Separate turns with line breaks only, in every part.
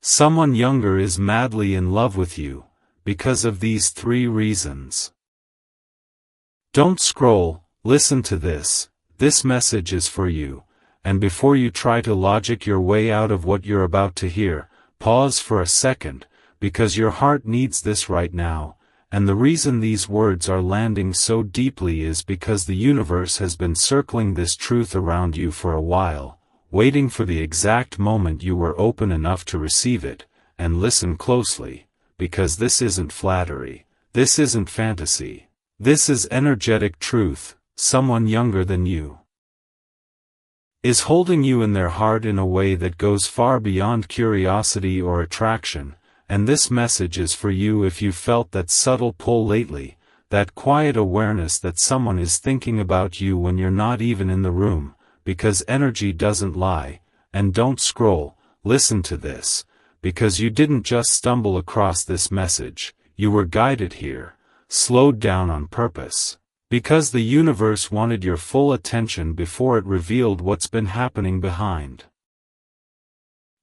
Someone younger is madly in love with you, because of these 3 reasons. Don't scroll, listen to this. This message is for you, and before you try to logic your way out of what you're about to hear, pause for a second, because your heart needs this right now, and the reason these words are landing so deeply is because the universe has been circling this truth around you for a while, waiting for the exact moment you were open enough to receive it, and listen closely, because this isn't flattery, this isn't fantasy, this is energetic truth. Someone younger than you is holding you in their heart in a way that goes far beyond curiosity or attraction, and this message is for you if you felt that subtle pull lately, that quiet awareness that someone is thinking about you when you're not even in the room, because energy doesn't lie. And don't scroll, listen to this, because you didn't just stumble across this message, you were guided here, slowed down on purpose. Because the universe wanted your full attention before it revealed what's been happening behind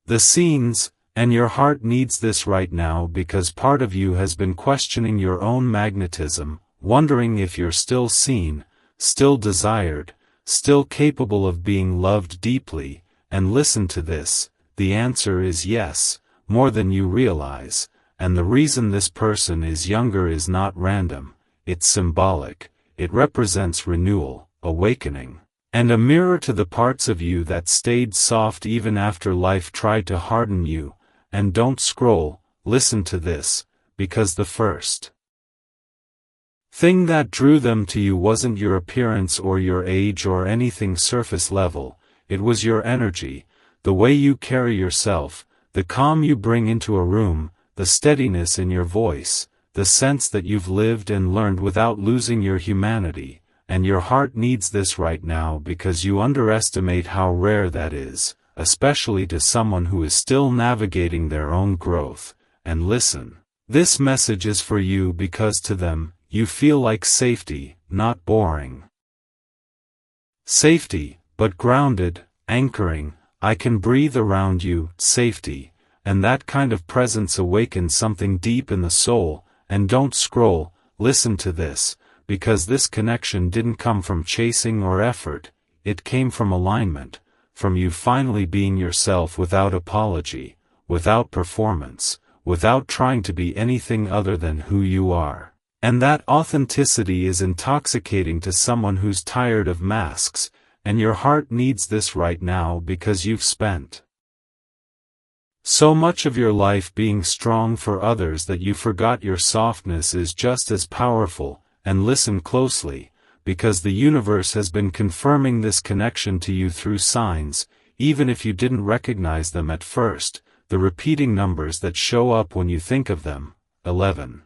the scenes, and your heart needs this right now because part of you has been questioning your own magnetism, wondering if you're still seen, still desired, still capable of being loved deeply. And listen to this, the answer is yes, more than you realize, and the reason this person is younger is not random, it's symbolic. It represents renewal, awakening, and a mirror to the parts of you that stayed soft even after life tried to harden you. And don't scroll, listen to this, because the first thing that drew them to you wasn't your appearance or your age or anything surface level, it was your energy, the way you carry yourself, the calm you bring into a room, the steadiness in your voice, the sense that you've lived and learned without losing your humanity, and your heart needs this right now because you underestimate how rare that is, especially to someone who is still navigating their own growth. And listen, this message is for you because to them, you feel like safety, not boring. Safety, but grounded, anchoring, I can breathe around you, safety, and that kind of presence awakens something deep in the soul. And don't scroll, listen to this, because this connection didn't come from chasing or effort, it came from alignment, from you finally being yourself without apology, without performance, without trying to be anything other than who you are. And that authenticity is intoxicating to someone who's tired of masks, and your heart needs this right now because you've spent so much of your life being strong for others that you forgot your softness is just as powerful. And listen closely, because the universe has been confirming this connection to you through signs, even if you didn't recognize them at first, the repeating numbers that show up when you think of them. 11.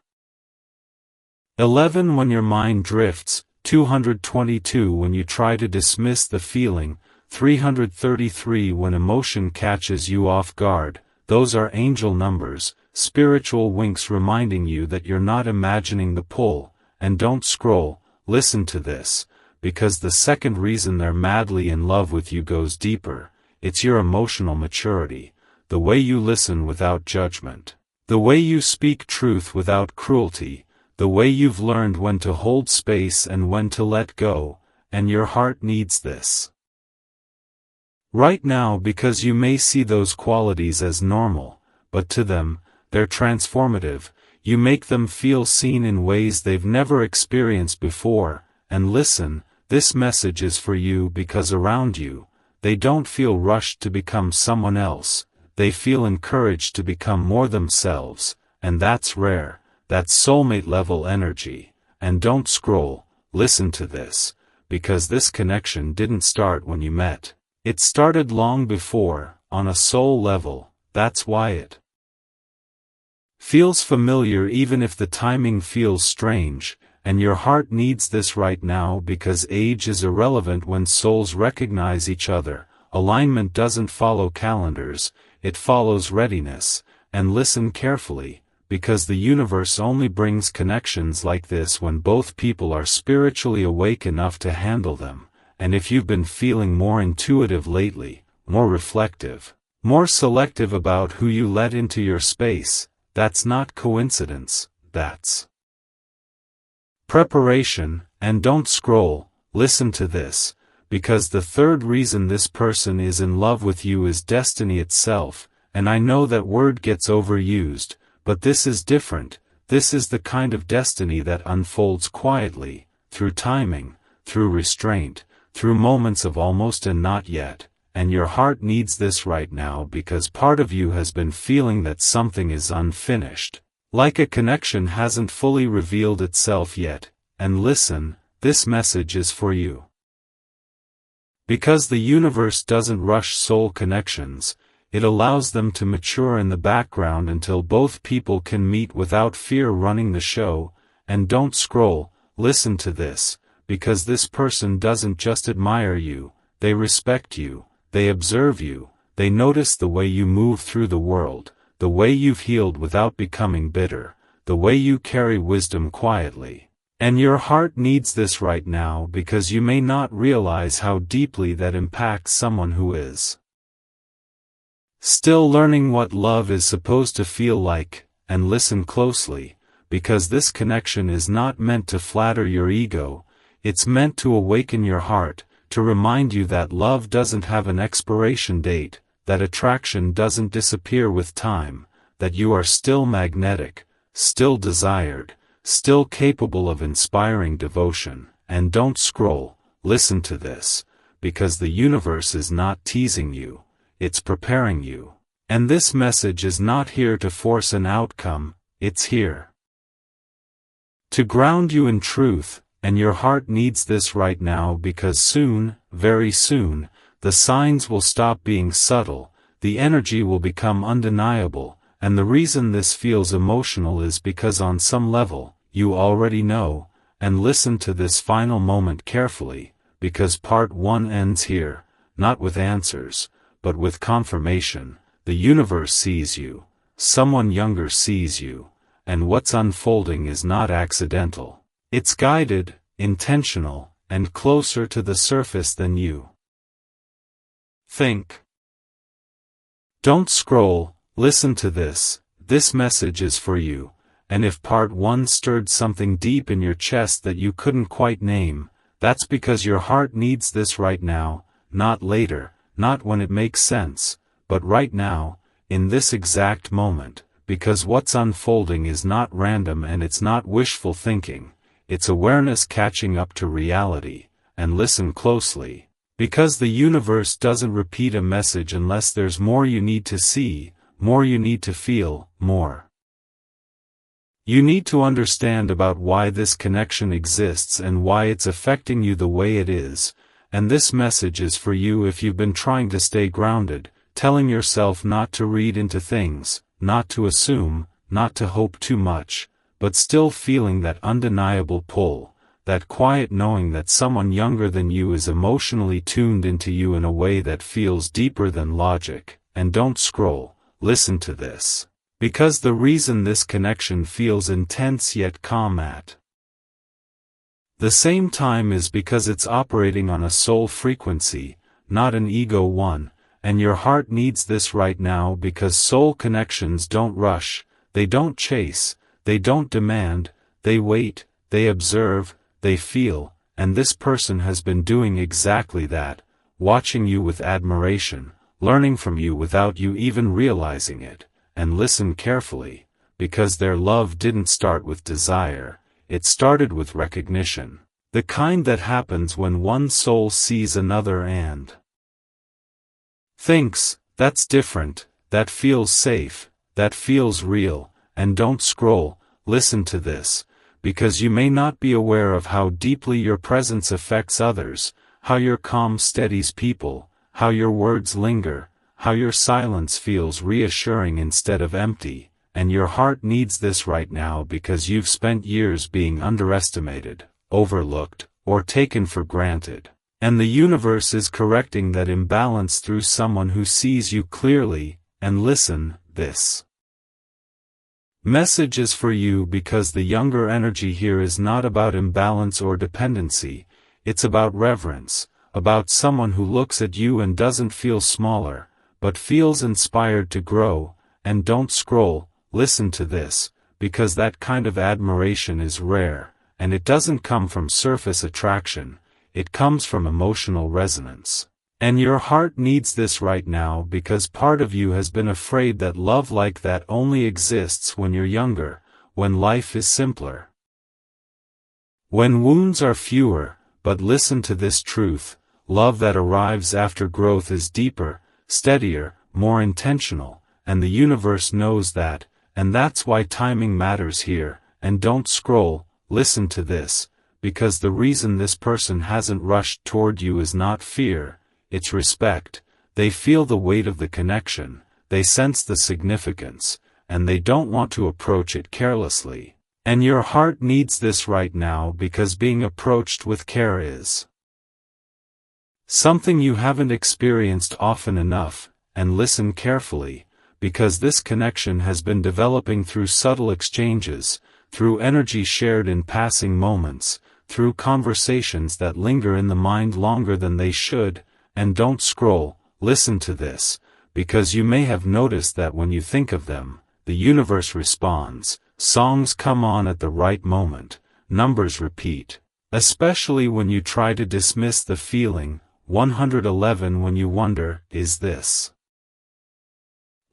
11 when your mind drifts, 222 when you try to dismiss the feeling, 333 when emotion catches you off guard. Those are angel numbers, spiritual winks reminding you that you're not imagining the pull. And don't scroll, listen to this, because the second reason they're madly in love with you goes deeper. It's your emotional maturity, the way you listen without judgment, the way you speak truth without cruelty, the way you've learned when to hold space and when to let go, and your heart needs this right now because you may see those qualities as normal, but to them, they're transformative. You make them feel seen in ways they've never experienced before. And listen, this message is for you because around you, they don't feel rushed to become someone else, they feel encouraged to become more themselves, and that's rare, that's soulmate level energy. And don't scroll, listen to this, because this connection didn't start when you met. It started long before, on a soul level. That's why it feels familiar even if the timing feels strange, and your heart needs this right now because age is irrelevant when souls recognize each other. Alignment doesn't follow calendars, it follows readiness. And listen carefully, because the universe only brings connections like this when both people are spiritually awake enough to handle them. And if you've been feeling more intuitive lately, more reflective, More selective about who you let into your space. That's not coincidence, that's preparation. And don't scroll, listen to this, because the third reason this person is in love with you is destiny itself. And I know that word gets overused, but this is different. This is the kind of destiny that unfolds quietly, through timing, through restraint, through moments of almost and not yet. And your heart needs this right now because part of you has been feeling that something is unfinished, like a connection hasn't fully revealed itself yet. And listen, this message is for you. Because the universe doesn't rush soul connections, it allows them to mature in the background until both people can meet without fear running the show. And don't scroll, listen to this, because this person doesn't just admire you, they respect you, they observe you, they notice the way you move through the world, the way you've healed without becoming bitter, the way you carry wisdom quietly. And your heart needs this right now because you may not realize how deeply that impacts someone who is still learning what love is supposed to feel like. And listen closely, because this connection is not meant to flatter your ego, it's meant to awaken your heart, to remind you that love doesn't have an expiration date, that attraction doesn't disappear with time, that you are still magnetic, still desired, still capable of inspiring devotion. And don't scroll, listen to this, because the universe is not teasing you, it's preparing you. And this message is not here to force an outcome, it's here to ground you in truth. And your heart needs this right now because soon, very soon, the signs will stop being subtle, the energy will become undeniable. And the reason this feels emotional is because on some level, you already know. And listen to this final moment carefully, because part 1 ends here, not with answers, but with confirmation. The universe sees you, someone younger sees you, and what's unfolding is not accidental. It's guided, intentional, and closer to the surface than you think. Don't scroll, listen to this, this message is for you. And if part 1 stirred something deep in your chest that you couldn't quite name, that's because your heart needs this right now, not later, not when it makes sense, but right now, in this exact moment, because what's unfolding is not random and it's not wishful thinking, it's awareness catching up to reality. And listen closely, because the universe doesn't repeat a message unless there's more you need to see, more you need to feel, more you need to understand about why this connection exists and why it's affecting you the way it is. And this message is for you if you've been trying to stay grounded, telling yourself not to read into things, not to assume, not to hope too much, but still feeling that undeniable pull, that quiet knowing that someone younger than you is emotionally tuned into you in a way that feels deeper than logic. And don't scroll, listen to this, because the reason this connection feels intense yet calm at the same time is because it's operating on a soul frequency, not an ego one. And your heart needs this right now because soul connections don't rush, they don't chase, they don't demand, they wait, they observe, they feel. And this person has been doing exactly that, watching you with admiration, learning from you without you even realizing it. And listen carefully, because their love didn't start with desire, it started with recognition. The kind that happens when one soul sees another and thinks, that's different, that feels safe, that feels real. And don't scroll, listen to this, because you may not be aware of how deeply your presence affects others, how your calm steadies people, how your words linger, how your silence feels reassuring instead of empty. And your heart needs this right now because you've spent years being underestimated, overlooked, or taken for granted. And the universe is correcting that imbalance through someone who sees you clearly. And listen, this message is for you because the younger energy here is not about imbalance or dependency, it's about reverence, about someone who looks at you and doesn't feel smaller, but feels inspired to grow, and don't scroll, listen to this, because that kind of admiration is rare, and it doesn't come from surface attraction, it comes from emotional resonance. And your heart needs this right now because part of you has been afraid that love like that only exists when you're younger, when life is simpler. When wounds are fewer, but listen to this truth, love that arrives after growth is deeper, steadier, more intentional, and the universe knows that, and that's why timing matters here. And don't scroll, listen to this, because the reason this person hasn't rushed toward you is not fear, it's respect. They feel the weight of the connection, they sense the significance, and they don't want to approach it carelessly. And your heart needs this right now because being approached with care is something you haven't experienced often enough. And listen carefully, because this connection has been developing through subtle exchanges, through energy shared in passing moments, through conversations that linger in the mind longer than they should. And don't scroll, listen to this, because you may have noticed that when you think of them, the universe responds, songs come on at the right moment, numbers repeat, especially when you try to dismiss the feeling. 111 when you wonder, is this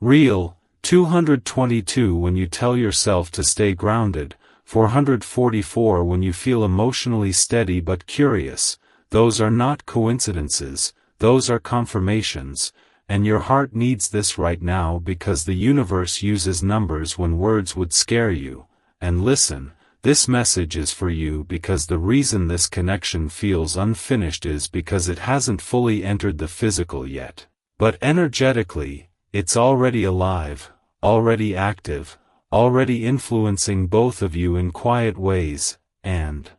real? 222 when you tell yourself to stay grounded, 444 when you feel emotionally steady but curious. Those are not coincidences, those are confirmations, and your heart needs this right now because the universe uses numbers when words would scare you. And listen, this message is for you because the reason this connection feels unfinished is because it hasn't fully entered the physical yet. But energetically, it's already alive, already active, already influencing both of you in quiet ways. And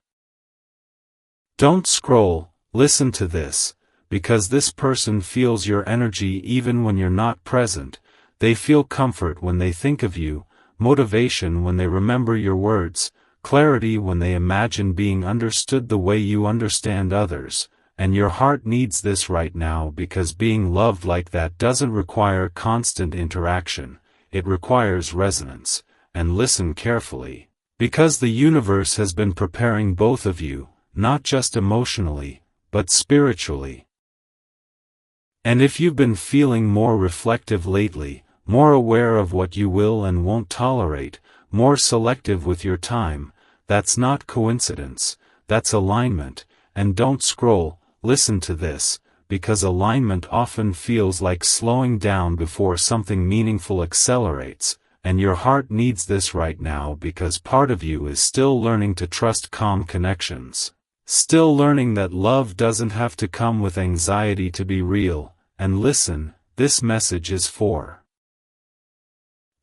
don't scroll, listen to this, because this person feels your energy even when you're not present. They feel comfort when they think of you, motivation when they remember your words, clarity when they imagine being understood the way you understand others. And your heart needs this right now because being loved like that doesn't require constant interaction, it requires resonance. And listen carefully, because the universe has been preparing both of you, not just emotionally, but spiritually. And if you've been feeling more reflective lately, more aware of what you will and won't tolerate, more selective with your time, that's not coincidence, that's alignment. And don't scroll, listen to this, because alignment often feels like slowing down before something meaningful accelerates. And your heart needs this right now because part of you is still learning to trust calm connections. Still learning that love doesn't have to come with anxiety to be real. And listen, this message is for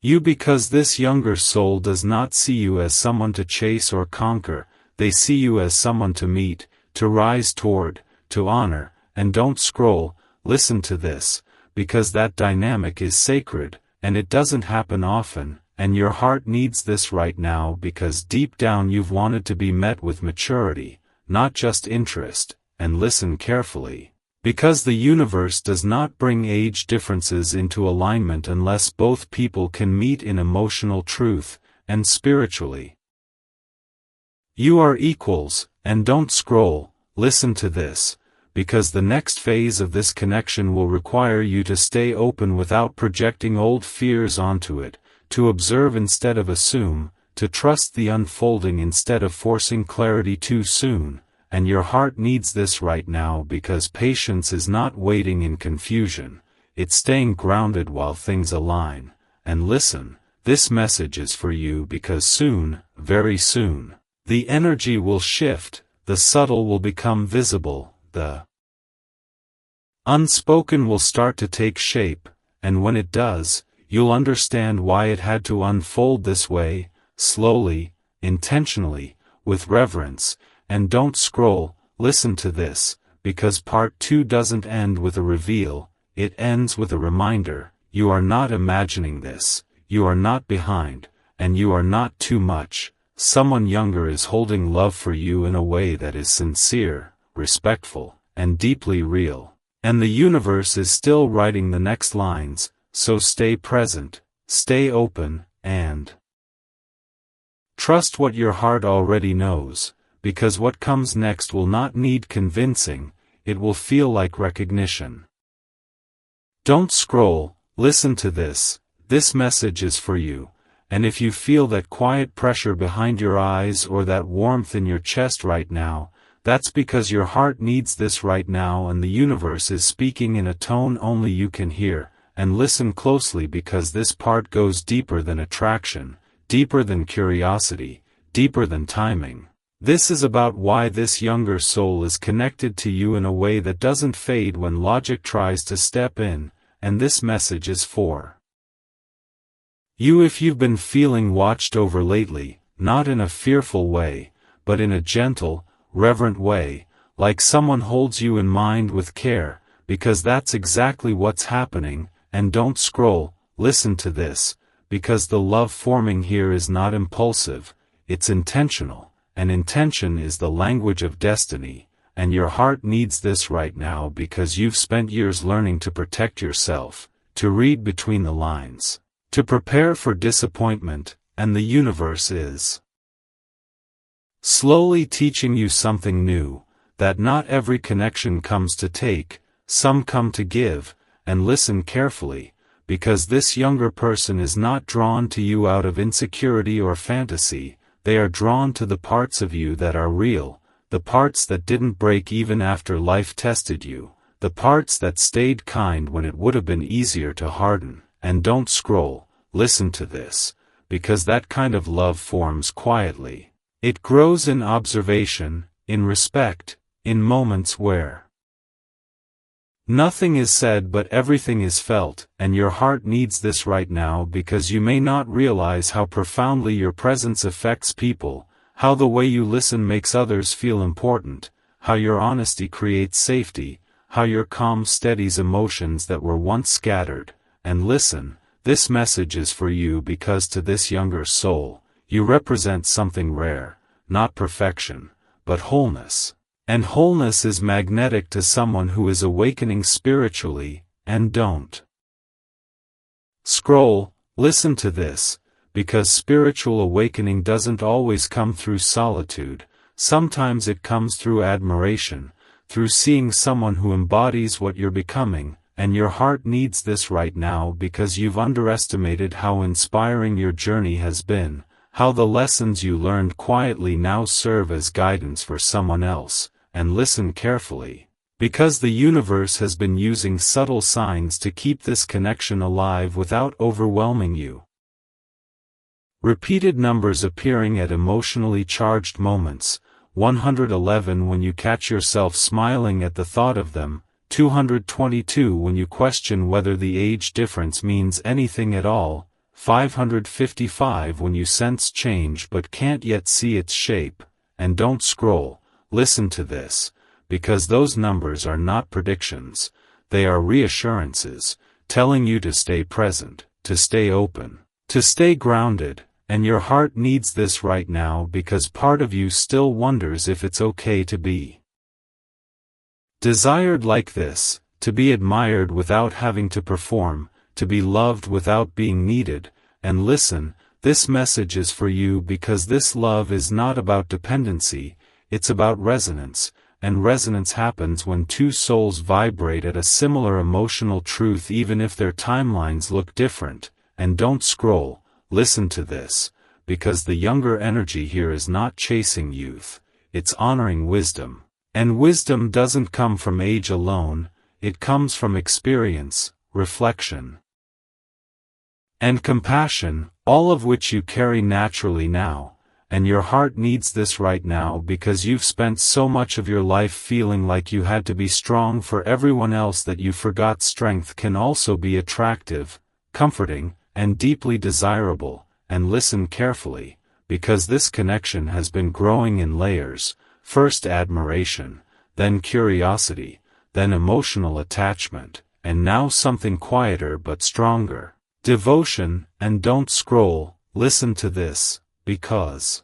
you because this younger soul does not see you as someone to chase or conquer, they see you as someone to meet, to rise toward, to honor. And don't scroll, listen to this, because that dynamic is sacred, and it doesn't happen often. And your heart needs this right now because deep down you've wanted to be met with maturity, not just interest. And listen carefully, because the universe does not bring age differences into alignment unless both people can meet in emotional truth, and spiritually. You are equals. And don't scroll, listen to this, because the next phase of this connection will require you to stay open without projecting old fears onto it, to observe instead of assume, to trust the unfolding instead of forcing clarity too soon. And your heart needs this right now because patience is not waiting in confusion, it's staying grounded while things align. And listen, this message is for you because soon, very soon, the energy will shift, the subtle will become visible, the unspoken will start to take shape, and when it does, you'll understand why it had to unfold this way, slowly, intentionally, with reverence. And don't scroll, listen to this, because part 2 doesn't end with a reveal, it ends with a reminder. You are not imagining this, you are not behind, and you are not too much. Someone younger is holding love for you in a way that is sincere, respectful, and deeply real. And the universe is still writing the next lines, so stay present, stay open, and trust what your heart already knows, because what comes next will not need convincing, it will feel like recognition. Don't scroll, listen to this message is for you, and if you feel that quiet pressure behind your eyes or that warmth in your chest right now, that's because your heart needs this right now and the universe is speaking in a tone only you can hear, and listen closely because this part goes deeper than attraction, deeper than curiosity, deeper than timing. This is about why this younger soul is connected to you in a way that doesn't fade when logic tries to step in, and this message is for you if you've been feeling watched over lately, not in a fearful way, but in a gentle, reverent way, like someone holds you in mind with care, because that's exactly what's happening. And don't scroll, listen to this, because the love forming here is not impulsive, it's intentional, and intention is the language of destiny, and your heart needs this right now because you've spent years learning to protect yourself, to read between the lines, to prepare for disappointment, and the universe is slowly teaching you something new, that not every connection comes to take, some come to give, and listen carefully, because this younger person is not drawn to you out of insecurity or fantasy, they are drawn to the parts of you that are real, the parts that didn't break even after life tested you, the parts that stayed kind when it would have been easier to harden. And don't scroll, listen to this, because that kind of love forms quietly. It grows in observation, in respect, in moments where nothing is said but everything is felt, and your heart needs this right now because you may not realize how profoundly your presence affects people, how the way you listen makes others feel important, how your honesty creates safety, how your calm steadies emotions that were once scattered. And listen, this message is for you because to this younger soul, you represent something rare, not perfection, but wholeness. And wholeness is magnetic to someone who is awakening spiritually, and don't scroll, listen to this, because spiritual awakening doesn't always come through solitude, sometimes it comes through admiration, through seeing someone who embodies what you're becoming, and your heart needs this right now because you've underestimated how inspiring your journey has been, how the lessons you learned quietly now serve as guidance for someone else, and listen carefully, because the universe has been using subtle signs to keep this connection alive without overwhelming you. Repeated numbers appearing at emotionally charged moments, 111 when you catch yourself smiling at the thought of them, 222 when you question whether the age difference means anything at all, 555 when you sense change but can't yet see its shape, and don't scroll, listen to this, because those numbers are not predictions, they are reassurances, telling you to stay present, to stay open, to stay grounded, and your heart needs this right now because part of you still wonders if it's okay to be desired like this, to be admired without having to perform, to be loved without being needed. And listen, this message is for you because this love is not about dependency, it's about resonance, and resonance happens when two souls vibrate at a similar emotional truth even if their timelines look different. And don't scroll, listen to this, because the younger energy here is not chasing youth, it's honoring wisdom. And wisdom doesn't come from age alone, it comes from experience, reflection, and compassion, all of which you carry naturally now, and your heart needs this right now because you've spent so much of your life feeling like you had to be strong for everyone else that you forgot strength can also be attractive, comforting, and deeply desirable. And listen carefully, because this connection has been growing in layers. First admiration, then curiosity, then emotional attachment, and now something quieter but stronger, devotion. And don't scroll, listen to this, because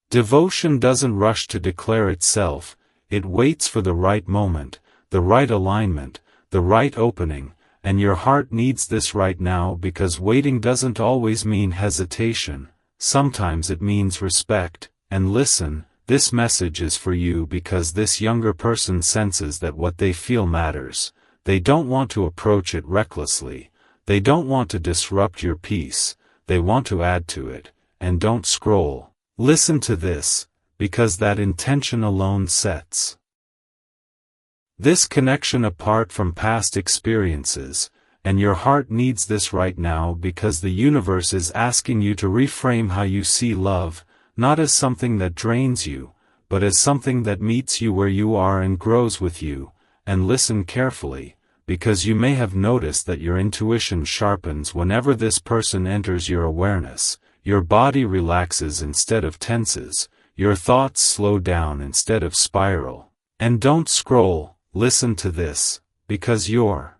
devotion doesn't rush to declare itself, it waits for the right moment, the right alignment, the right opening, and your heart needs this right now because waiting doesn't always mean hesitation, sometimes it means respect. And listen, this message is for you because this younger person senses that what they feel matters. They don't want to approach it recklessly. They don't want to disrupt your peace. They want to add to it. And don't scroll. Listen to this, because that intention alone sets this connection apart from past experiences, and your heart needs this right now because the universe is asking you to reframe how you see love, not as something that drains you, but as something that meets you where you are and grows with you. And listen carefully, because you may have noticed that your intuition sharpens whenever this person enters your awareness, your body relaxes instead of tenses, your thoughts slow down instead of spiral. And don't scroll. Listen to this, because your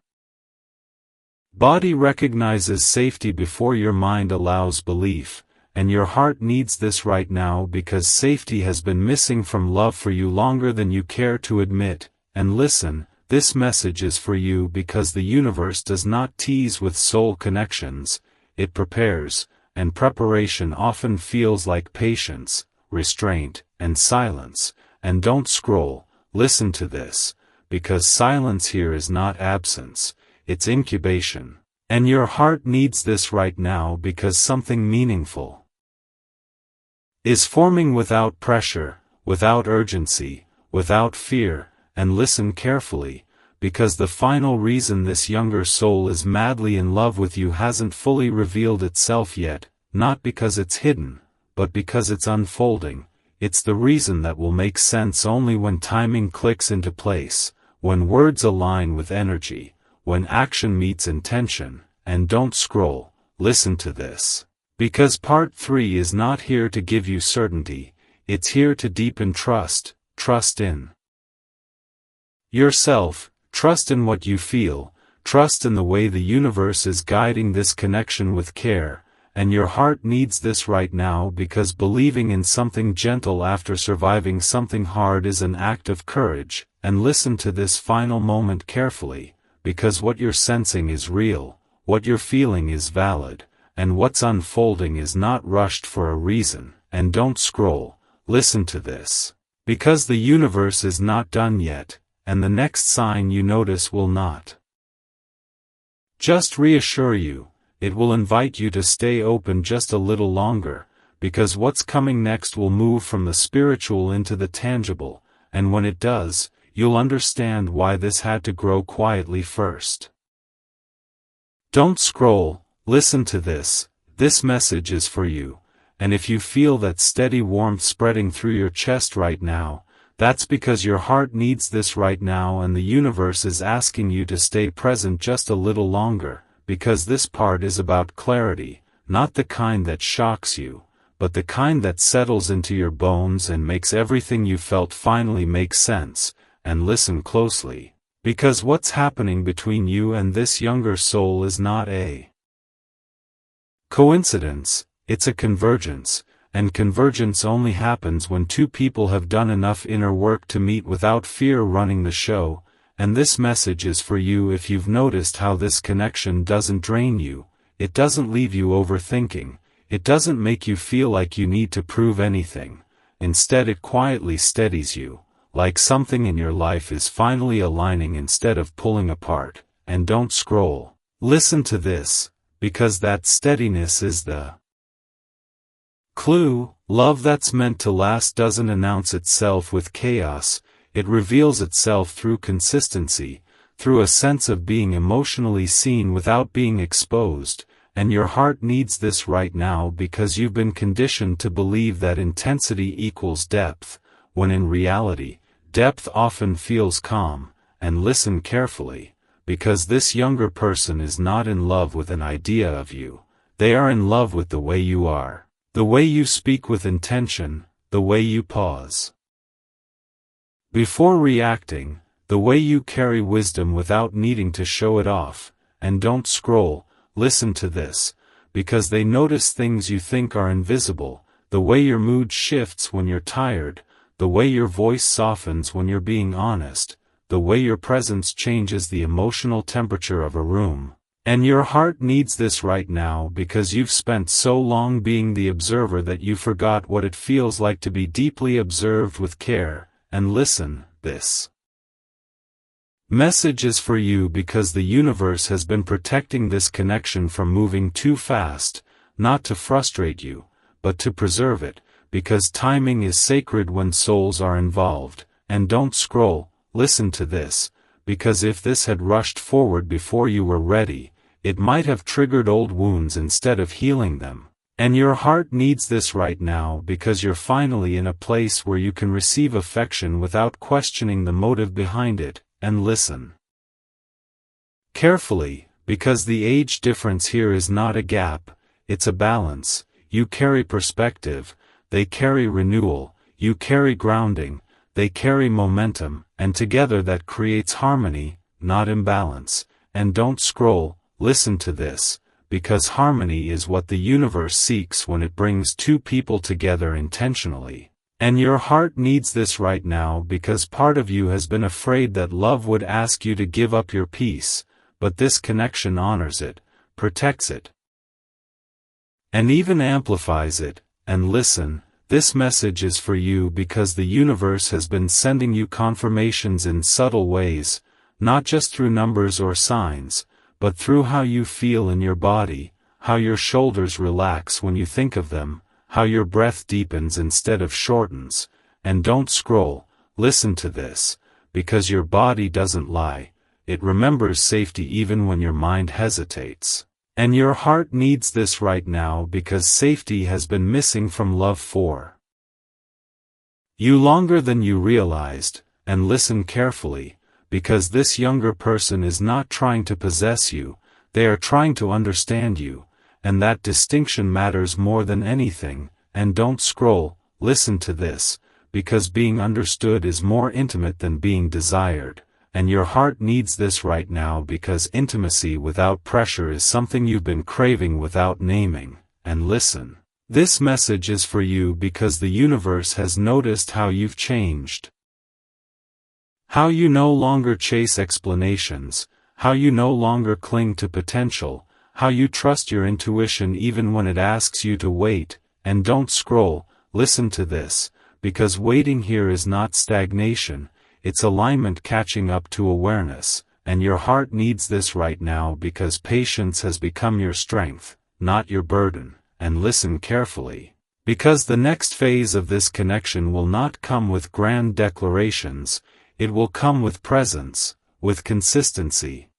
body recognizes safety before your mind allows belief, and your heart needs this right now because safety has been missing from love for you longer than you care to admit. And listen, this message is for you because the universe does not tease with soul connections, it prepares, and preparation often feels like patience, restraint, and silence. And don't scroll. Listen to this, because silence here is not absence, it's incubation. And your heart needs this right now because something meaningful is forming without pressure, without urgency, without fear. And listen carefully, because the final reason this younger soul is madly in love with you hasn't fully revealed itself yet, not because it's hidden, but because it's unfolding. It's the reason that will make sense only when timing clicks into place, when words align with energy, when action meets intention. And don't scroll. Listen to this, because part 3 is not here to give you certainty, it's here to deepen trust in yourself, trust in what you feel, trust in the way the universe is guiding this connection with care. And your heart needs this right now because believing in something gentle after surviving something hard is an act of courage. And listen to this final moment carefully, because what you're sensing is real, what you're feeling is valid, and what's unfolding is not rushed for a reason. And don't scroll. Listen to this, because the universe is not done yet, and the next sign you notice will not just reassure you. It will invite you to stay open just a little longer, because what's coming next will move from the spiritual into the tangible, and when it does, you'll understand why this had to grow quietly first. Don't scroll. Listen to this. This message is for you, and if you feel that steady warmth spreading through your chest right now, that's because your heart needs this right now, and the universe is asking you to stay present just a little longer. Because this part is about clarity, not the kind that shocks you, but the kind that settles into your bones and makes everything you felt finally make sense. And listen closely, because what's happening between you and this younger soul is not a coincidence, it's a convergence, and convergence only happens when two people have done enough inner work to meet without fear running the show. And this message is for you if you've noticed how this connection doesn't drain you, it doesn't leave you overthinking, it doesn't make you feel like you need to prove anything. Instead it quietly steadies you, like something in your life is finally aligning instead of pulling apart. And don't scroll. Listen to this, because that steadiness is the clue. Love that's meant to last doesn't announce itself with chaos. It reveals itself through consistency, through a sense of being emotionally seen without being exposed. And your heart needs this right now because you've been conditioned to believe that intensity equals depth, when in reality, depth often feels calm. And listen carefully, because this younger person is not in love with an idea of you, they are in love with the way you are, the way you speak with intention, the way you pause before reacting, the way you carry wisdom without needing to show it off. And don't scroll. Listen to this, because they notice things you think are invisible, the way your mood shifts when you're tired, the way your voice softens when you're being honest, the way your presence changes the emotional temperature of a room. And your heart needs this right now because you've spent so long being the observer that you forgot what it feels like to be deeply observed with care. And listen, this message is for you because the universe has been protecting this connection from moving too fast, not to frustrate you, but to preserve it, because timing is sacred when souls are involved. And don't scroll, listen to this, because if this had rushed forward before you were ready, it might have triggered old wounds instead of healing them. And your heart needs this right now because you're finally in a place where you can receive affection without questioning the motive behind it. And listen carefully, because the age difference here is not a gap, it's a balance. You carry perspective, they carry renewal, you carry grounding, they carry momentum, and together that creates harmony, not imbalance. And don't scroll, listen to this, because harmony is what the universe seeks when it brings two people together intentionally. And your heart needs this right now because part of you has been afraid that love would ask you to give up your peace, but this connection honors it, protects it, and even amplifies it. And listen, this message is for you because the universe has been sending you confirmations in subtle ways, not just through numbers or signs, but through how you feel in your body, how your shoulders relax when you think of them, how your breath deepens instead of shortens. And don't scroll, listen to this, because your body doesn't lie, it remembers safety even when your mind hesitates. And your heart needs this right now because safety has been missing from love for you longer than you realized. And listen carefully, because this younger person is not trying to possess you, they are trying to understand you, and that distinction matters more than anything. And don't scroll, listen to this, because being understood is more intimate than being desired. And your heart needs this right now because intimacy without pressure is something you've been craving without naming. And listen, this message is for you because the universe has noticed how you've changed. How you no longer chase explanations, how you no longer cling to potential, how you trust your intuition even when it asks you to wait. And don't scroll, listen to this, because waiting here is not stagnation, it's alignment catching up to awareness. And your heart needs this right now because patience has become your strength, not your burden. And listen carefully, because the next phase of this connection will not come with grand declarations, it will come with presence, with consistency,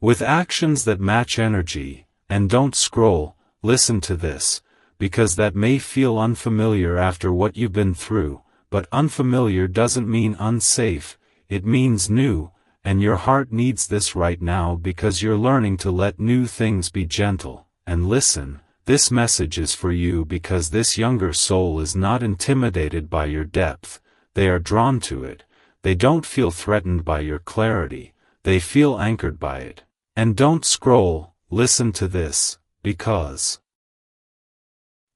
with actions that match energy. And don't scroll, listen to this, because that may feel unfamiliar after what you've been through, but unfamiliar doesn't mean unsafe, it means new. And your heart needs this right now because you're learning to let new things be gentle. And listen, this message is for you because this younger soul is not intimidated by your depth, they are drawn to it. They don't feel threatened by your clarity, they feel anchored by it. And don't scroll, listen to this, because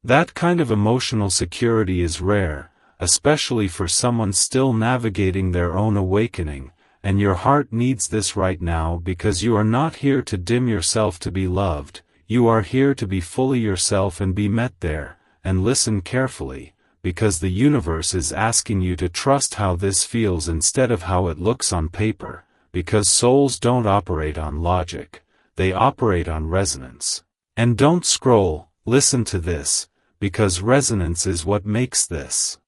that kind of emotional security is rare, especially for someone still navigating their own awakening. And your heart needs this right now because you are not here to dim yourself to be loved, you are here to be fully yourself and be met there. And listen carefully, because the universe is asking you to trust how this feels instead of how it looks on paper, because souls don't operate on logic, they operate on resonance. And don't scroll, listen to this, because resonance is what makes this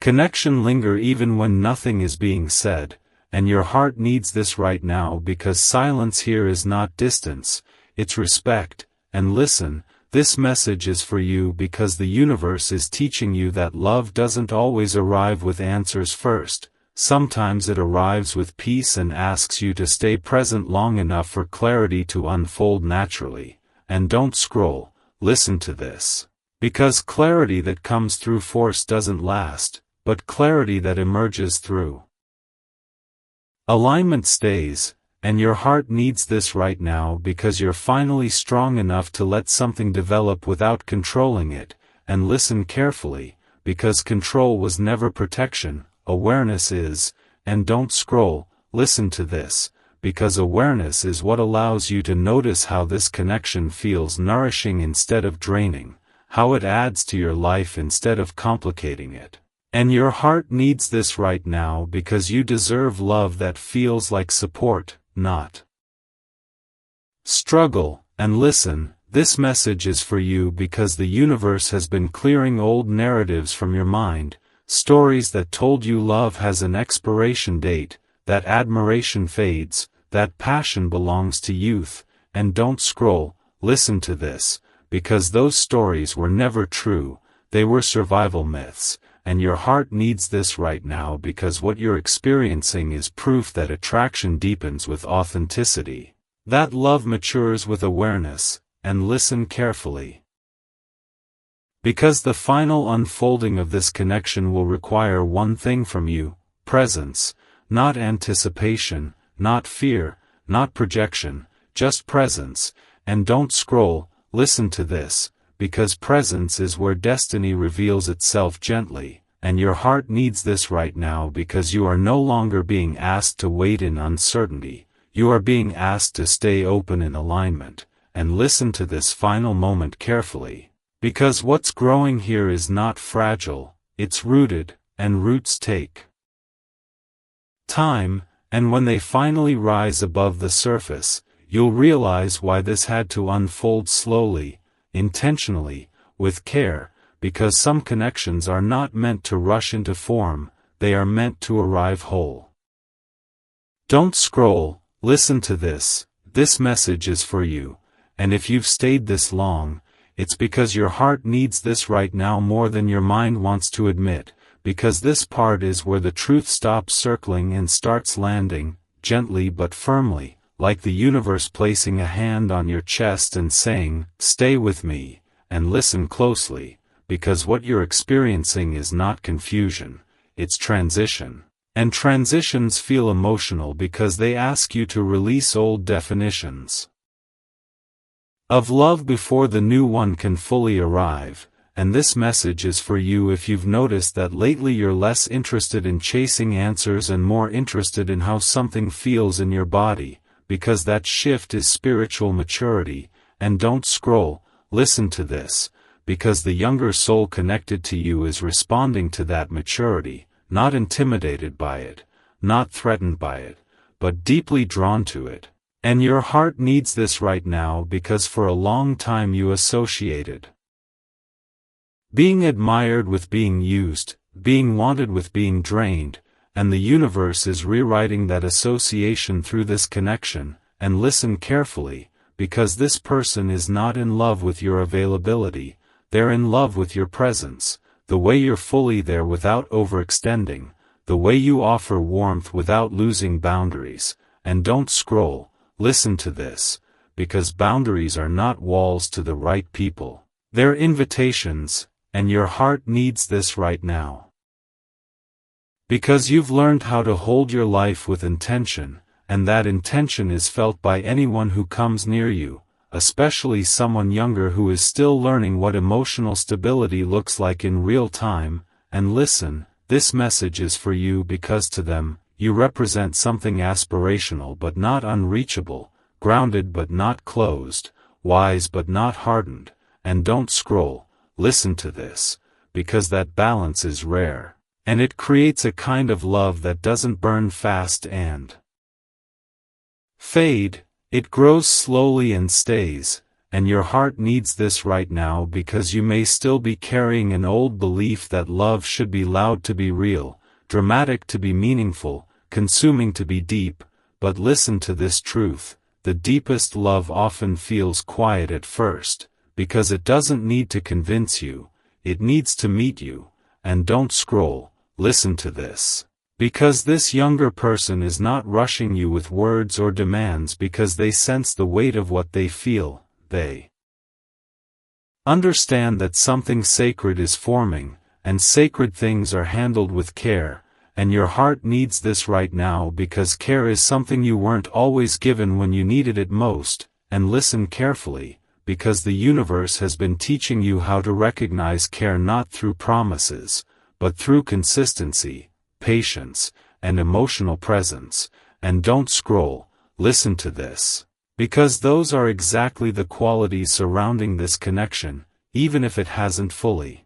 connection linger even when nothing is being said. And your heart needs this right now because silence here is not distance, it's respect. And listen, this message is for you because the universe is teaching you that love doesn't always arrive with answers first, sometimes it arrives with peace and asks you to stay present long enough for clarity to unfold naturally. And don't scroll, listen to this, because clarity that comes through force doesn't last, but clarity that emerges through alignment stays. And your heart needs this right now because you're finally strong enough to let something develop without controlling it. And listen carefully, because control was never protection, awareness is, and don't scroll, listen to this, because awareness is what allows you to notice how this connection feels nourishing instead of draining, how it adds to your life instead of complicating it. And your heart needs this right now because you deserve love that feels like support, not struggle. And listen, this message is for you because the universe has been clearing old narratives from your mind, stories that told you love has an expiration date, that admiration fades, that passion belongs to youth, and don't scroll, listen to this, because those stories were never true, they were survival myths. And your heart needs this right now because what you're experiencing is proof that attraction deepens with authenticity, that love matures with awareness, and listen carefully. Because the final unfolding of this connection will require one thing from you, presence, not anticipation, not fear, not projection, just presence, and don't scroll, listen to this. Because presence is where destiny reveals itself gently, and your heart needs this right now because you are no longer being asked to wait in uncertainty, you are being asked to stay open in alignment, and listen to this final moment carefully. Because what's growing here is not fragile, it's rooted, and roots take time, and when they finally rise above the surface, you'll realize why this had to unfold slowly, intentionally, with care, because some connections are not meant to rush into form, they are meant to arrive whole. Don't scroll, listen to this message is for you, and if you've stayed this long, it's because your heart needs this right now more than your mind wants to admit, because this part is where the truth stops circling and starts landing, gently but firmly, like the universe placing a hand on your chest and saying, "Stay with me, and listen closely," because what you're experiencing is not confusion, it's transition. And transitions feel emotional because they ask you to release old definitions of love before the new one can fully arrive. And this message is for you if you've noticed that lately you're less interested in chasing answers and more interested in how something feels in your body, because that shift is spiritual maturity. And don't scroll, listen to this, because the younger soul connected to you is responding to that maturity, not intimidated by it, not threatened by it, but deeply drawn to it. And your heart needs this right now because for a long time you associated being admired with being used, being wanted with being drained, and the universe is rewriting that association through this connection. And listen carefully, because this person is not in love with your availability, they're in love with your presence, the way you're fully there without overextending, the way you offer warmth without losing boundaries. And don't scroll, listen to this, because boundaries are not walls to the right people, they're invitations. And your heart needs this right now. Because you've learned how to hold your life with intention, and that intention is felt by anyone who comes near you, especially someone younger who is still learning what emotional stability looks like in real time. And listen, this message is for you because to them, you represent something aspirational but not unreachable, grounded but not closed, wise but not hardened. And don't scroll. Listen to this, because that balance is rare, and it creates a kind of love that doesn't burn fast and fade, it grows slowly and stays. And your heart needs this right now because you may still be carrying an old belief that love should be loud to be real, dramatic to be meaningful, consuming to be deep. But listen to this truth, the deepest love often feels quiet at first, because it doesn't need to convince you, it needs to meet you. And don't scroll, listen to this, because this younger person is not rushing you with words or demands because they sense the weight of what they feel, they understand that something sacred is forming, and sacred things are handled with care. And your heart needs this right now because care is something you weren't always given when you needed it most. And listen carefully, because the universe has been teaching you how to recognize care not through promises, but through consistency, patience, and emotional presence, and don't scroll, listen to this. Because those are exactly the qualities surrounding this connection, even if it hasn't fully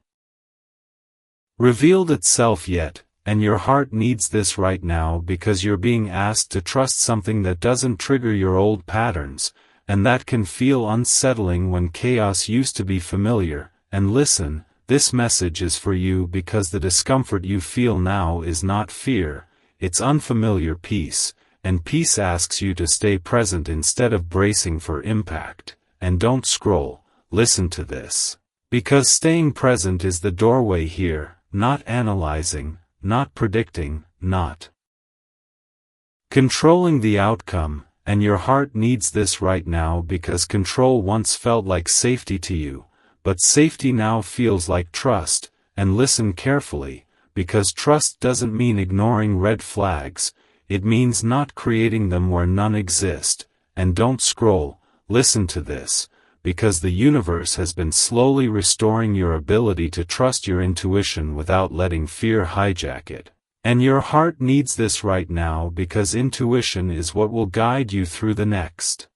revealed itself yet, and your heart needs this right now because you're being asked to trust something that doesn't trigger your old patterns, and that can feel unsettling when chaos used to be familiar. And listen, this message is for you because the discomfort you feel now is not fear, it's unfamiliar peace, and peace asks you to stay present instead of bracing for impact. And don't scroll, listen to this. Because staying present is the doorway here, not analyzing, not predicting, not controlling the outcome, and your heart needs this right now because control once felt like safety to you, but safety now feels like trust. And listen carefully, because trust doesn't mean ignoring red flags, it means not creating them where none exist. And don't scroll, listen to this, because the universe has been slowly restoring your ability to trust your intuition without letting fear hijack it. And your heart needs this right now because intuition is what will guide you through the next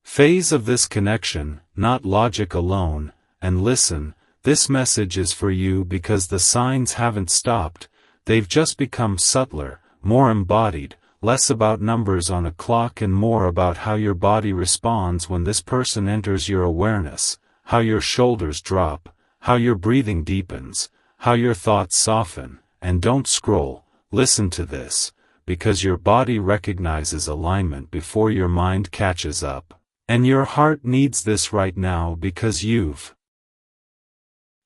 phase of this connection, not logic alone. And listen, this message is for you because the signs haven't stopped, they've just become subtler, more embodied, less about numbers on a clock and more about how your body responds when this person enters your awareness, how your shoulders drop, how your breathing deepens, how your thoughts soften. And don't scroll, listen to this, because your body recognizes alignment before your mind catches up. And your heart needs this right now because you've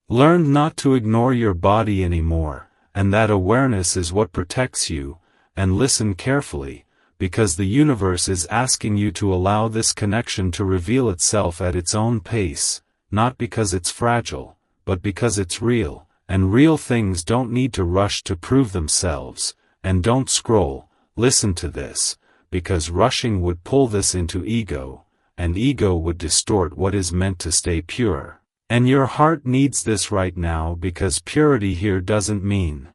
learned not to ignore your body anymore, and that awareness is what protects you. And listen carefully, because the universe is asking you to allow this connection to reveal itself at its own pace, not because it's fragile, but because it's real, and real things don't need to rush to prove themselves. And don't scroll, listen to this, because rushing would pull this into ego, and ego would distort what is meant to stay pure. And your heart needs this right now because purity here doesn't mean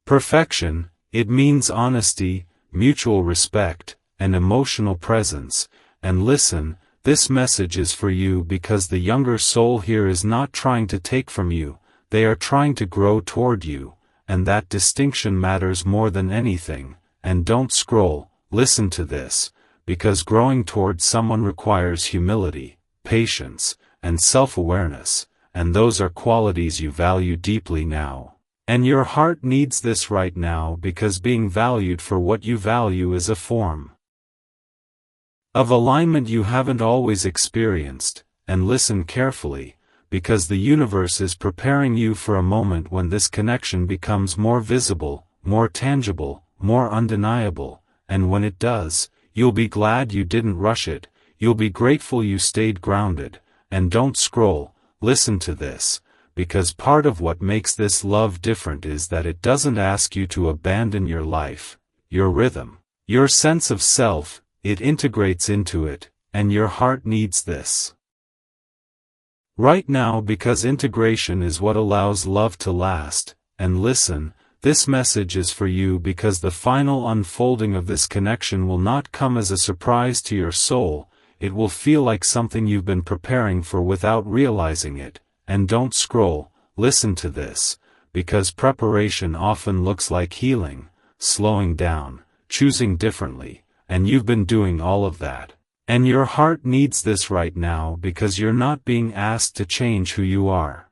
perfection. It means honesty, mutual respect, and emotional presence. And listen, this message is for you because the younger soul here is not trying to take from you, they are trying to grow toward you, and that distinction matters more than anything. And don't scroll, listen to this, because growing toward someone requires humility, patience, and self-awareness, and those are qualities you value deeply now. And your heart needs this right now because being valued for what you value is a form of alignment you haven't always experienced. And listen carefully, because the universe is preparing you for a moment when this connection becomes more visible, more tangible, more undeniable. And when it does, you'll be glad you didn't rush it, you'll be grateful you stayed grounded. And don't scroll, listen to this, because part of what makes this love different is that it doesn't ask you to abandon your life, your rhythm, your sense of self, it integrates into it, and your heart needs this right now because integration is what allows love to last. And listen, this message is for you because the final unfolding of this connection will not come as a surprise to your soul, it will feel like something you've been preparing for without realizing it. And don't scroll, listen to this, because preparation often looks like healing, slowing down, choosing differently, and you've been doing all of that. And your heart needs this right now because you're not being asked to change who you are.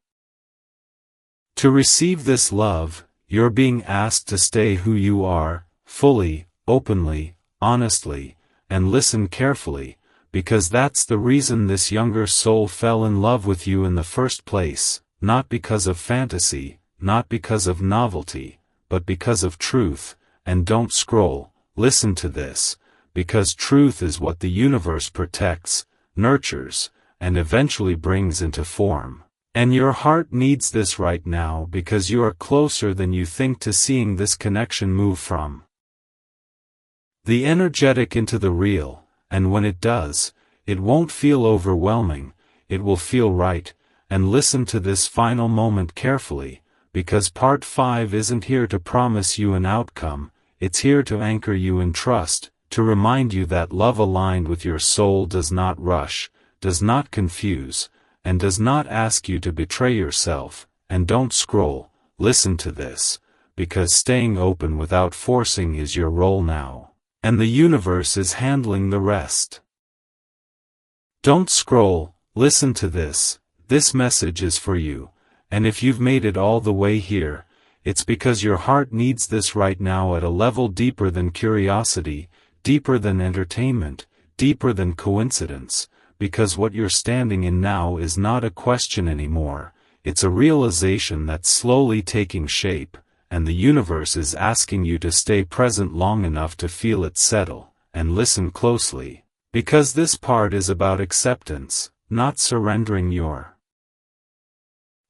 To receive this love, you're being asked to stay who you are, fully, openly, honestly. And listen carefully, because that's the reason this younger soul fell in love with you in the first place, not because of fantasy, not because of novelty, but because of truth. And don't scroll, listen to this, because truth is what the universe protects, nurtures, and eventually brings into form. And your heart needs this right now because you are closer than you think to seeing this connection move from the energetic into the real. And when it does, it won't feel overwhelming, it will feel right. And listen to this final moment carefully, because part 5 isn't here to promise you an outcome, it's here to anchor you in trust, to remind you that love aligned with your soul does not rush, does not confuse, and does not ask you to betray yourself. And don't scroll, listen to this, because staying open without forcing is your role now, and the universe is handling the rest. Don't scroll, listen to this message is for you, and if you've made it all the way here, it's because your heart needs this right now at a level deeper than curiosity, deeper than entertainment, deeper than coincidence, because what you're standing in now is not a question anymore, it's a realization that's slowly taking shape, and the universe is asking you to stay present long enough to feel it settle, and listen closely, because this part is about acceptance, not surrendering your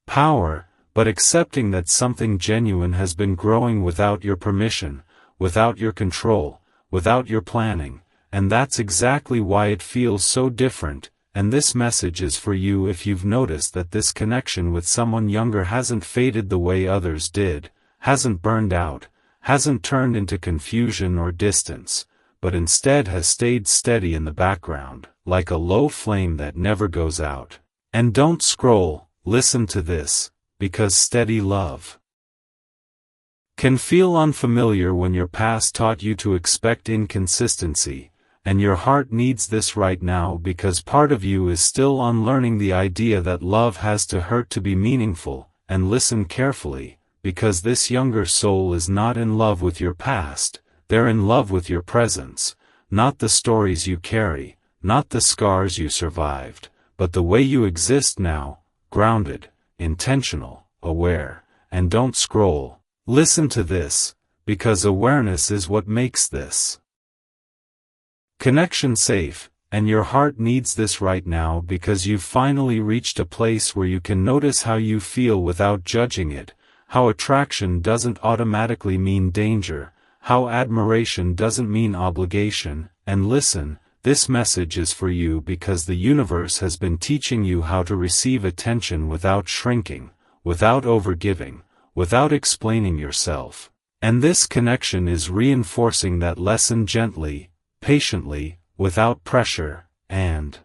power, but accepting that something genuine has been growing without your permission, without your control, without your planning, and that's exactly why it feels so different. And this message is for you if you've noticed that this connection with someone younger hasn't faded the way others did, hasn't burned out, hasn't turned into confusion or distance, but instead has stayed steady in the background, like a low flame that never goes out. And don't scroll, listen to this, because steady love can feel unfamiliar when your past taught you to expect inconsistency, and your heart needs this right now because part of you is still unlearning the idea that love has to hurt to be meaningful. And listen carefully, because this younger soul is not in love with your past, they're in love with your presence, not the stories you carry, not the scars you survived, but the way you exist now, grounded, intentional, aware. And don't scroll, listen to this, because awareness is what makes this connection safe, and your heart needs this right now because you've finally reached a place where you can notice how you feel without judging it, how attraction doesn't automatically mean danger, how admiration doesn't mean obligation. And listen, this message is for you because the universe has been teaching you how to receive attention without shrinking, without overgiving, without explaining yourself. And this connection is reinforcing that lesson gently, patiently, without pressure. And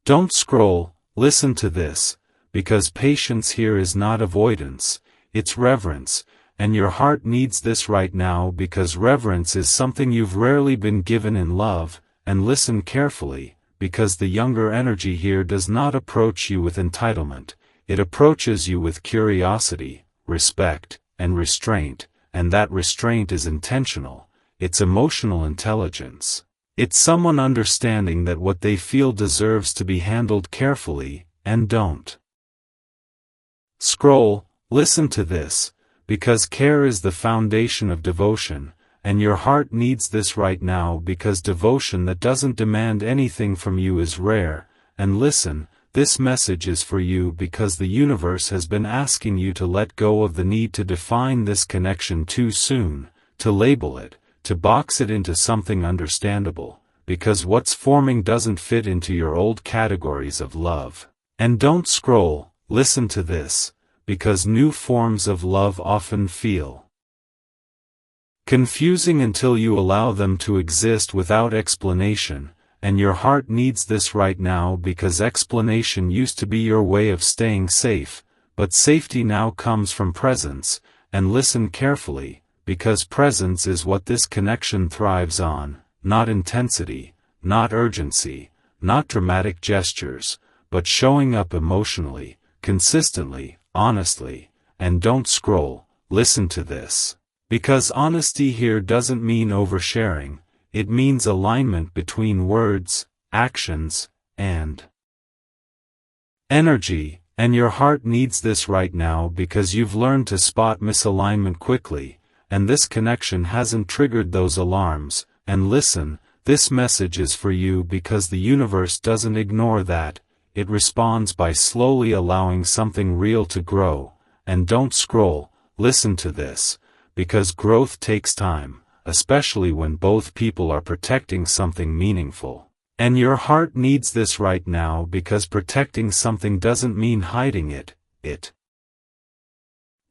don't scroll, listen to this, because patience here is not avoidance, it's reverence, and your heart needs this right now because reverence is something you've rarely been given in love. And listen carefully, because the younger energy here does not approach you with entitlement, it approaches you with curiosity, respect, and restraint, and that restraint is intentional. It's emotional intelligence. It's someone understanding that what they feel deserves to be handled carefully. And don't scroll, listen to this, because care is the foundation of devotion, and your heart needs this right now because devotion that doesn't demand anything from you is rare. And listen, this message is for you because the universe has been asking you to let go of the need to define this connection too soon, to label it, to box it into something understandable, because what's forming doesn't fit into your old categories of love. And don't scroll, listen to this, because new forms of love often feel confusing until you allow them to exist without explanation, and your heart needs this right now because explanation used to be your way of staying safe, but safety now comes from presence. And listen carefully, because presence is what this connection thrives on, not intensity, not urgency, not dramatic gestures, but showing up emotionally, consistently, honestly. And don't scroll, listen to this, because honesty here doesn't mean oversharing, it means alignment between words, actions, and energy. And your heart needs this right now because you've learned to spot misalignment quickly, and this connection hasn't triggered those alarms. And listen, this message is for you because the universe doesn't ignore that, it responds by slowly allowing something real to grow. And don't scroll, listen to this, because growth takes time, especially when both people are protecting something meaningful. And your heart needs this right now because protecting something doesn't mean hiding it, it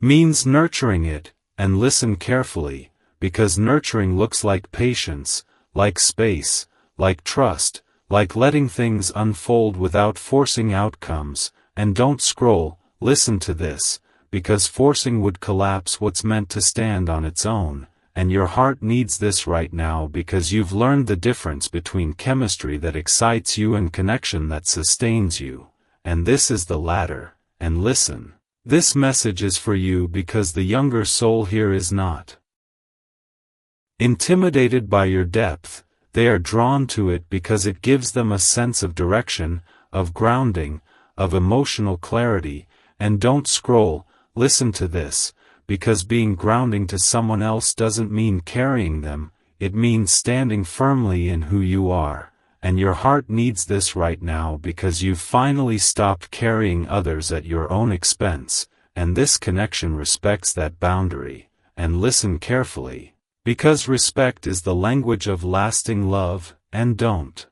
means nurturing it, and listen carefully, because nurturing looks like patience, like space, like trust, like letting things unfold without forcing outcomes. And don't scroll, listen to this, because forcing would collapse what's meant to stand on its own, and your heart needs this right now because you've learned the difference between chemistry that excites you and connection that sustains you, and this is the latter. And listen, this message is for you because the younger soul here is not intimidated by your depth. They are drawn to it because it gives them a sense of direction, of grounding, of emotional clarity. And don't scroll, listen to this, because being grounding to someone else doesn't mean carrying them, it means standing firmly in who you are. And your heart needs this right now because you've finally stopped carrying others at your own expense, and this connection respects that boundary. And listen carefully, because respect is the language of lasting love. And don't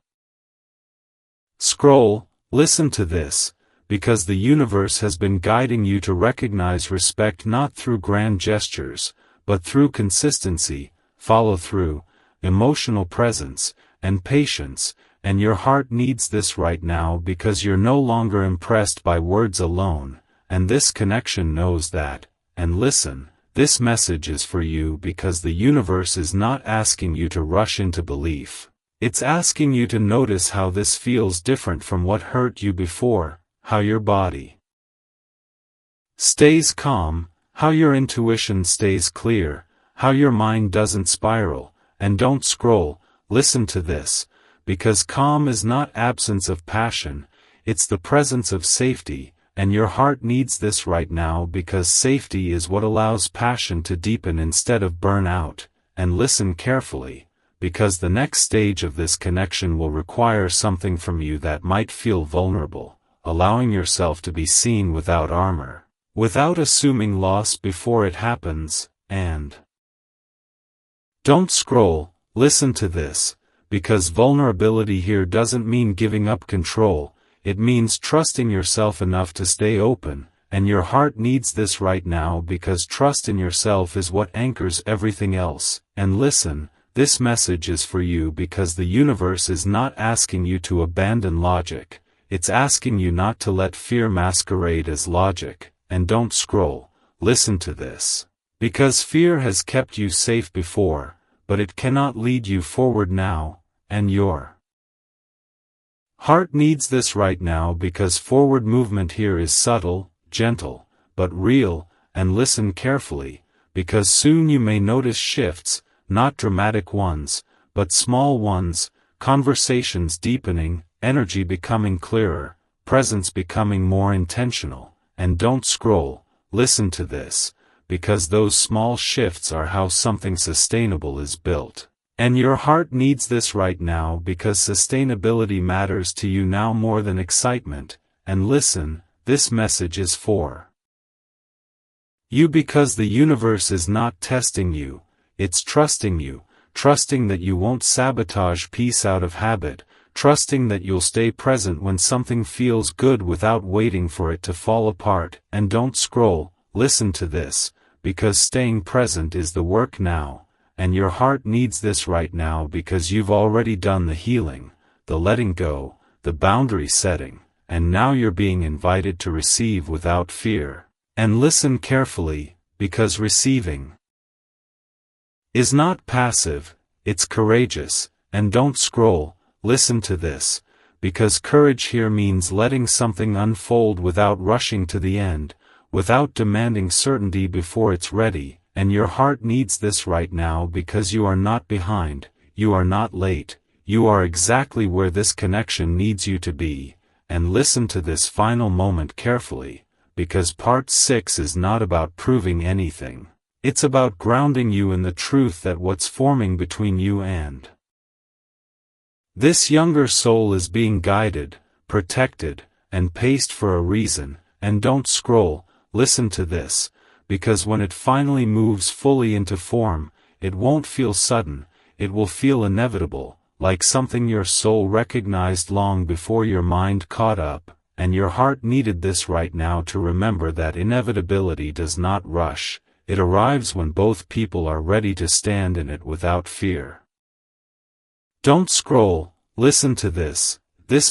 scroll, listen to this, because the universe has been guiding you to recognize respect not through grand gestures, but through consistency, follow-through, emotional presence, and patience. And your heart needs this right now because you're no longer impressed by words alone, and this connection knows that. And listen, this message is for you because the universe is not asking you to rush into belief. It's asking you to notice how this feels different from what hurt you before, how your body stays calm, how your intuition stays clear, how your mind doesn't spiral. And don't scroll, listen to this, because calm is not absence of passion, it's the presence of safety, and your heart needs this right now because safety is what allows passion to deepen instead of burn out. And listen carefully, because the next stage of this connection will require something from you that might feel vulnerable, allowing yourself to be seen without armor, without assuming loss before it happens. And don't scroll, listen to this, because vulnerability here doesn't mean giving up control, it means trusting yourself enough to stay open. And your heart needs this right now because trust in yourself is what anchors everything else. And listen, this message is for you because the universe is not asking you to abandon logic, it's asking you not to let fear masquerade as logic. And don't scroll, listen to this, because fear has kept you safe before, but it cannot lead you forward now. And your heart needs this right now because forward movement here is subtle, gentle, but real. And listen carefully, because soon you may notice shifts, not dramatic ones, but small ones, conversations deepening, energy becoming clearer, presence becoming more intentional. And don't scroll, listen to this, because those small shifts are how something sustainable is built. And your heart needs this right now because sustainability matters to you now more than excitement. And listen, this message is for you because the universe is not testing you, it's trusting you, trusting that you won't sabotage peace out of habit, trusting that you'll stay present when something feels good without waiting for it to fall apart. And don't scroll, listen to this, because staying present is the work now. And your heart needs this right now because you've already done the healing, the letting go, the boundary setting, and now you're being invited to receive without fear. And listen carefully, because receiving is not passive, it's courageous. And don't scroll, listen to this, because courage here means letting something unfold without rushing to the end, without demanding certainty before it's ready. And your heart needs this right now because you are not behind, you are not late, you are exactly where this connection needs you to be. And listen to this final moment carefully, because part 6 is not about proving anything. It's about grounding you in the truth that what's forming between you and this younger soul is being guided, protected, and paced for a reason. And don't scroll, listen to this, because when it finally moves fully into form, it won't feel sudden, it will feel inevitable, like something your soul recognized long before your mind caught up. and your heart needed this right now to remember that inevitability does not rush, it arrives when both people are ready to stand in it without fear. Don't scroll, listen to this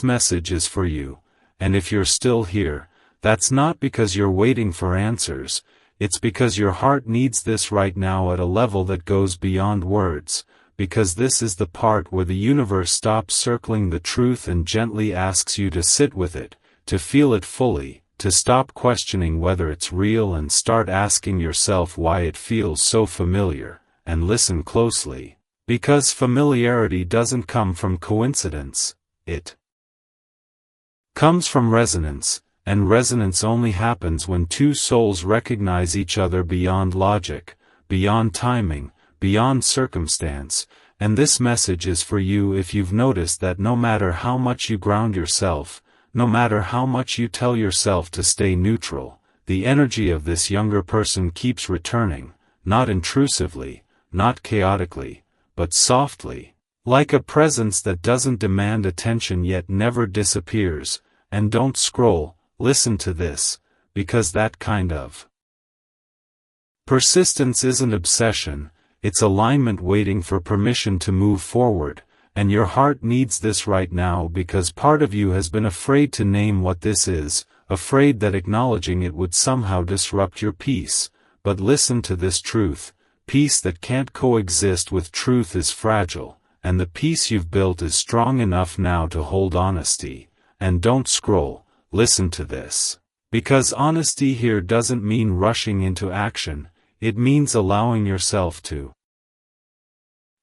message is for you, and if you're still here, that's not because you're waiting for answers, it's because your heart needs this right now at a level that goes beyond words, because this is the part where the universe stops circling the truth and gently asks you to sit with it, to feel it fully, to stop questioning whether it's real and start asking yourself why it feels so familiar, and listen closely, because familiarity doesn't come from coincidence, it comes from resonance, and resonance only happens when two souls recognize each other beyond logic, beyond timing, beyond circumstance, and this message is for you if you've noticed that no matter how much you ground yourself, no matter how much you tell yourself to stay neutral, the energy of this younger person keeps returning, not intrusively, not chaotically, but softly, like a presence that doesn't demand attention yet never disappears. And don't scroll, listen to this, because that kind of persistence isn't obsession, it's alignment waiting for permission to move forward, and your heart needs this right now because part of you has been afraid to name what this is, afraid that acknowledging it would somehow disrupt your peace, but listen to this truth, peace that can't coexist with truth is fragile, and the peace you've built is strong enough now to hold honesty. And don't scroll, listen to this. Because honesty here doesn't mean rushing into action, it means allowing yourself to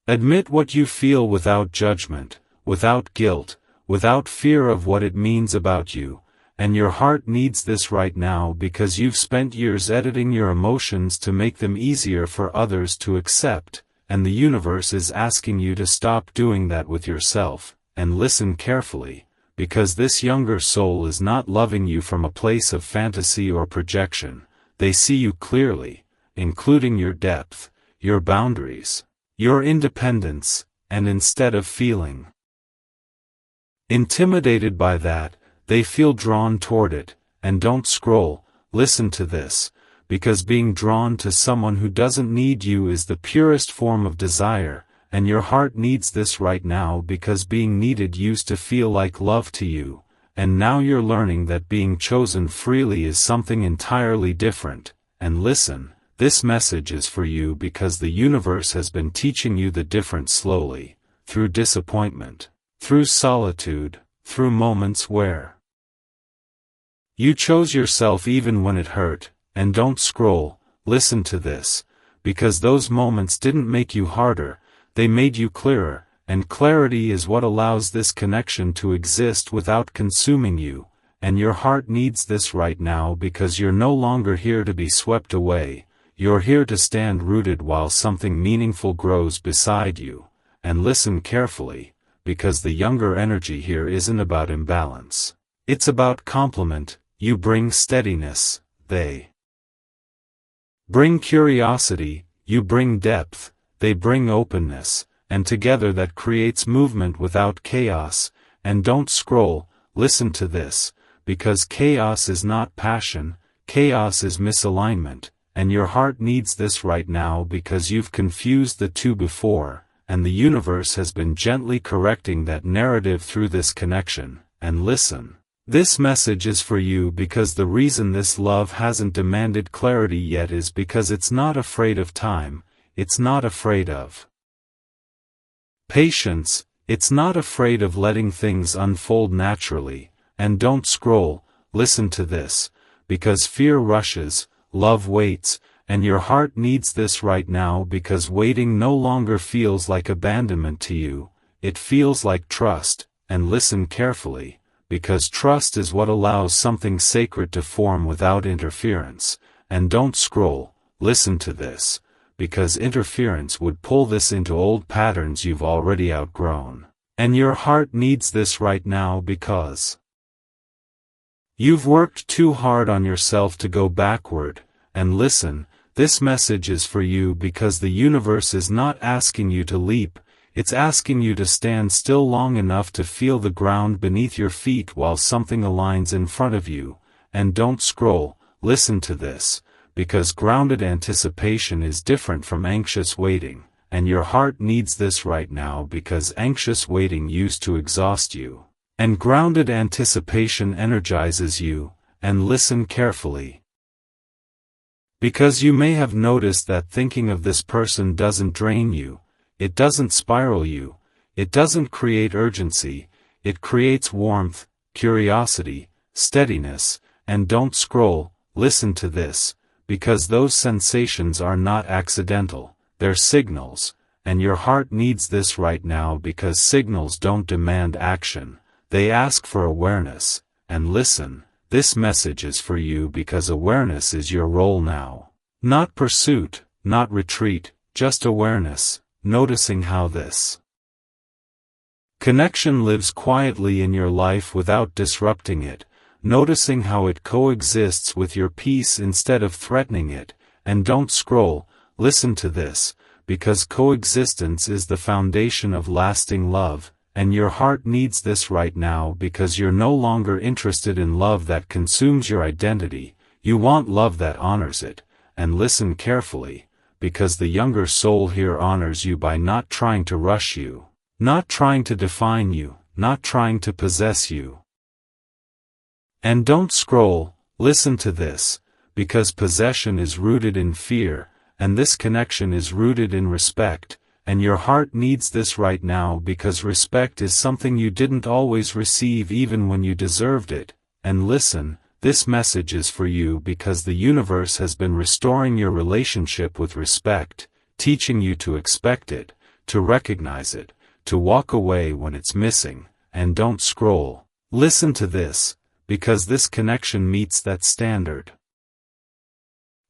admit what you feel without judgment, without guilt, without fear of what it means about you, and your heart needs this right now because you've spent years editing your emotions to make them easier for others to accept, and the universe is asking you to stop doing that with yourself, and listen carefully. Because this younger soul is not loving you from a place of fantasy or projection, they see you clearly, including your depth, your boundaries, your independence, and instead of feeling intimidated by that, they feel drawn toward it, and don't scroll, listen to this, because being drawn to someone who doesn't need you is the purest form of desire, and your heart needs this right now because being needed used to feel like love to you, and now you're learning that being chosen freely is something entirely different, and listen, this message is for you because the universe has been teaching you the difference slowly, through disappointment, through solitude, through moments where you chose yourself even when it hurt, and don't scroll, listen to this, because those moments didn't make you harder, they made you clearer, and clarity is what allows this connection to exist without consuming you, and your heart needs this right now because you're no longer here to be swept away, you're here to stand rooted while something meaningful grows beside you, and listen carefully, because the younger energy here isn't about imbalance, it's about complement, you bring steadiness, they bring curiosity, you bring depth, they bring openness, and together that creates movement without chaos, and don't scroll, listen to this, because chaos is not passion, chaos is misalignment, and your heart needs this right now because you've confused the two before, and the universe has been gently correcting that narrative through this connection, and listen. This message is for you because the reason this love hasn't demanded clarity yet is because it's not afraid of time, it's not afraid of patience, it's not afraid of letting things unfold naturally, and don't scroll, listen to this, because fear rushes, love waits, and your heart needs this right now because waiting no longer feels like abandonment to you, it feels like trust, and listen carefully, because trust is what allows something sacred to form without interference, and don't scroll, listen to this, because interference would pull this into old patterns you've already outgrown, and your heart needs this right now because you've worked too hard on yourself to go backward, and listen, this message is for you because the universe is not asking you to leap, It's asking you to stand still long enough to feel the ground beneath your feet while something aligns in front of you, and don't scroll. Listen to this, because grounded anticipation is different from anxious waiting, and your heart needs this right now because anxious waiting used to exhaust you, and grounded anticipation energizes you. And listen carefully. Because you may have noticed that thinking of this person doesn't drain you, it doesn't spiral you, it doesn't create urgency, it creates warmth, curiosity, steadiness. And don't scroll. Listen to this, because those sensations are not accidental, they're signals, and your heart needs this right now because signals don't demand action, they ask for awareness. And listen, this message is for you because awareness is your role now. Not pursuit, not retreat, just awareness, noticing how this connection lives quietly in your life without disrupting it, noticing how it coexists with your peace instead of threatening it. And don't scroll. Listen to this, because coexistence is the foundation of lasting love, and your heart needs this right now because you're no longer interested in love that consumes your identity, you want love that honors it. And listen carefully, because the younger soul here honors you by not trying to rush you, not trying to define you, not trying to possess you. And don't scroll. Listen to this, because possession is rooted in fear, and this connection is rooted in respect, and your heart needs this right now because respect is something you didn't always receive even when you deserved it. And listen, this message is for you because the universe has been restoring your relationship with respect, teaching you to expect it, to recognize it, to walk away when it's missing. And don't scroll. Listen to this, because this connection meets that standard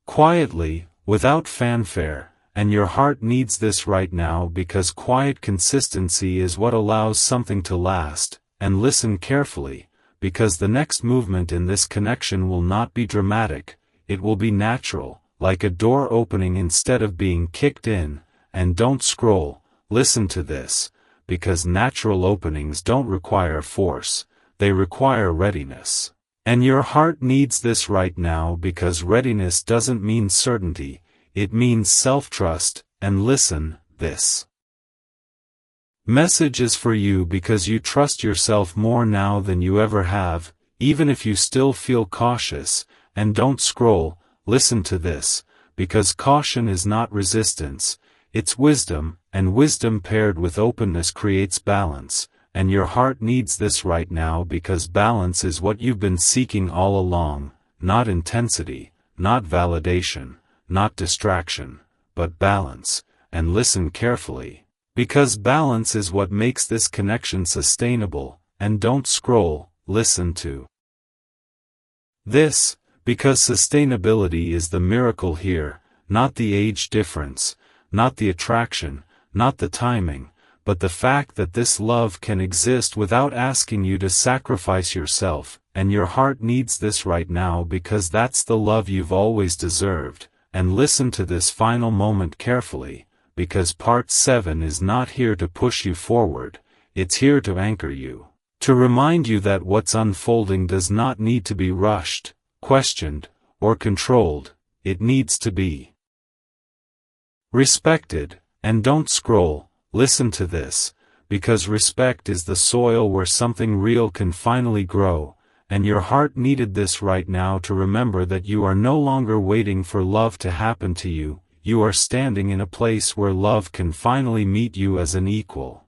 quietly, without fanfare, and your heart needs this right now because quiet consistency is what allows something to last. And listen carefully, because the next movement in this connection will not be dramatic, it will be natural, like a door opening instead of being kicked in. And don't scroll. Listen to this, because natural openings don't require force, they require readiness. And your heart needs this right now because readiness doesn't mean certainty, it means self-trust. And listen, this message is for you because you trust yourself more now than you ever have, even if you still feel cautious. And don't scroll. Listen to this, because caution is not resistance, it's wisdom, and wisdom paired with openness creates balance. And your heart needs this right now because balance is what you've been seeking all along, not intensity, not validation, not distraction, but balance. And listen carefully, because balance is what makes this connection sustainable. And don't scroll. Listen to this, because sustainability is the miracle here, not the age difference, not the attraction, not the timing, but the fact that this love can exist without asking you to sacrifice yourself. And your heart needs this right now because that's the love you've always deserved. And listen to this final moment carefully, because part 7 is not here to push you forward, it's here to anchor you, to remind you that what's unfolding does not need to be rushed, questioned, or controlled, it needs to be respected. And don't scroll. Listen to this, because respect is the soil where something real can finally grow. And your heart needed this right now to remember that you are no longer waiting for love to happen to you, you are standing in a place where love can finally meet you as an equal.